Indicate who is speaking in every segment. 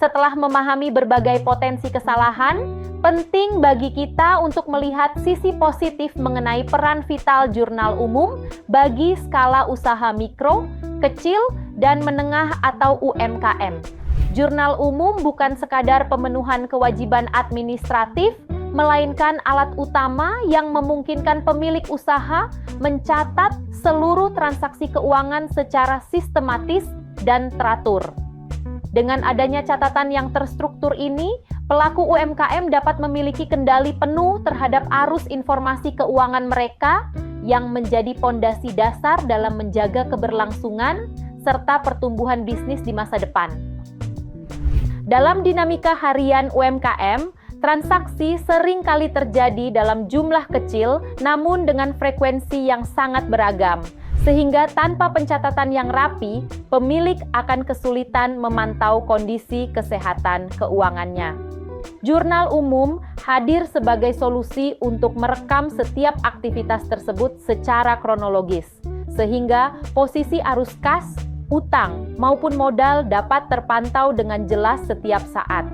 Speaker 1: Setelah memahami berbagai potensi kesalahan, penting bagi kita untuk melihat sisi positif mengenai peran vital jurnal umum bagi skala usaha mikro, kecil, dan menengah atau UMKM. Jurnal umum bukan sekadar pemenuhan kewajiban administratif, melainkan alat utama yang memungkinkan pemilik usaha mencatat seluruh transaksi keuangan secara sistematis dan teratur. Dengan adanya catatan yang terstruktur ini, pelaku UMKM dapat memiliki kendali penuh terhadap arus informasi keuangan mereka yang menjadi pondasi dasar dalam menjaga keberlangsungan serta pertumbuhan bisnis di masa depan. Dalam dinamika harian UMKM, transaksi sering kali terjadi dalam jumlah kecil namun dengan frekuensi yang sangat beragam, sehingga tanpa pencatatan yang rapi, pemilik akan kesulitan memantau kondisi kesehatan keuangannya. Jurnal umum hadir sebagai solusi untuk merekam setiap aktivitas tersebut secara kronologis, sehingga posisi arus kas, utang, maupun modal dapat terpantau dengan jelas setiap saat.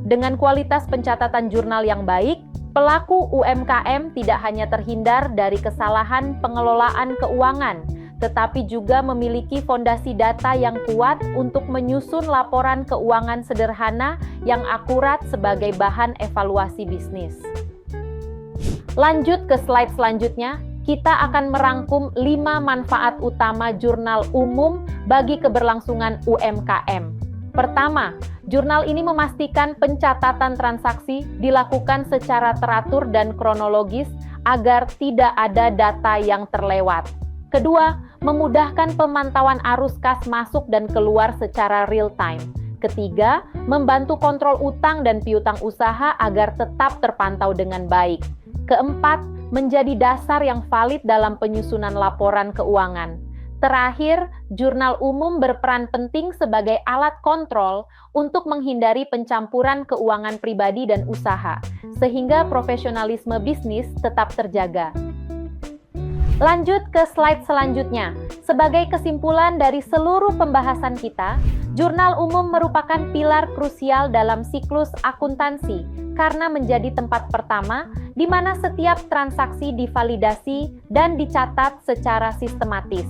Speaker 1: Dengan kualitas pencatatan jurnal yang baik, pelaku UMKM tidak hanya terhindar dari kesalahan pengelolaan keuangan, tetapi juga memiliki fondasi data yang kuat untuk menyusun laporan keuangan sederhana yang akurat sebagai bahan evaluasi bisnis. Lanjut ke slide selanjutnya, kita akan merangkum 5 manfaat utama jurnal umum bagi keberlangsungan UMKM. Pertama, jurnal ini memastikan pencatatan transaksi dilakukan secara teratur dan kronologis agar tidak ada data yang terlewat. Kedua, memudahkan pemantauan arus kas masuk dan keluar secara real time. Ketiga, membantu kontrol utang dan piutang usaha agar tetap terpantau dengan baik. Keempat, menjadi dasar yang valid dalam penyusunan laporan keuangan. Terakhir, jurnal umum berperan penting sebagai alat kontrol untuk menghindari pencampuran keuangan pribadi dan usaha, sehingga profesionalisme bisnis tetap terjaga. Lanjut ke slide selanjutnya. Sebagai kesimpulan dari seluruh pembahasan kita, jurnal umum merupakan pilar krusial dalam siklus akuntansi karena menjadi tempat pertama di mana setiap transaksi divalidasi dan dicatat secara sistematis.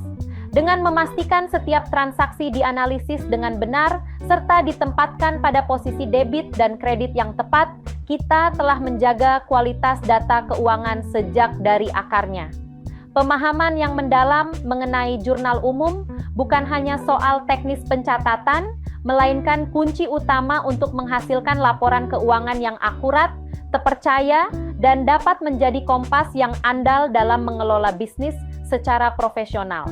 Speaker 1: Dengan memastikan setiap transaksi dianalisis dengan benar serta ditempatkan pada posisi debit dan kredit yang tepat, kita telah menjaga kualitas data keuangan sejak dari akarnya. Pemahaman yang mendalam mengenai jurnal umum bukan hanya soal teknis pencatatan, melainkan kunci utama untuk menghasilkan laporan keuangan yang akurat, terpercaya, dan dapat menjadi kompas yang andal dalam mengelola bisnis secara profesional.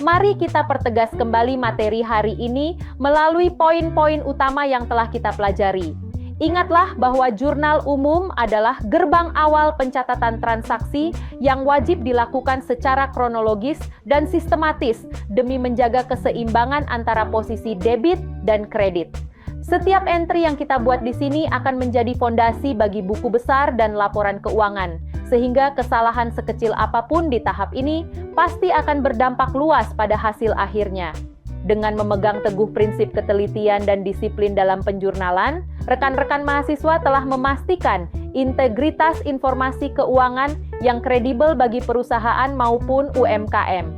Speaker 1: Mari kita pertegas kembali materi hari ini melalui poin-poin utama yang telah kita pelajari. Ingatlah bahwa jurnal umum adalah gerbang awal pencatatan transaksi yang wajib dilakukan secara kronologis dan sistematis demi menjaga keseimbangan antara posisi debit dan kredit. Setiap entry yang kita buat di sini akan menjadi fondasi bagi buku besar dan laporan keuangan, sehingga kesalahan sekecil apapun di tahap ini pasti akan berdampak luas pada hasil akhirnya. Dengan memegang teguh prinsip ketelitian dan disiplin dalam penjurnalan, rekan-rekan mahasiswa telah memastikan integritas informasi keuangan yang kredibel bagi perusahaan maupun UMKM.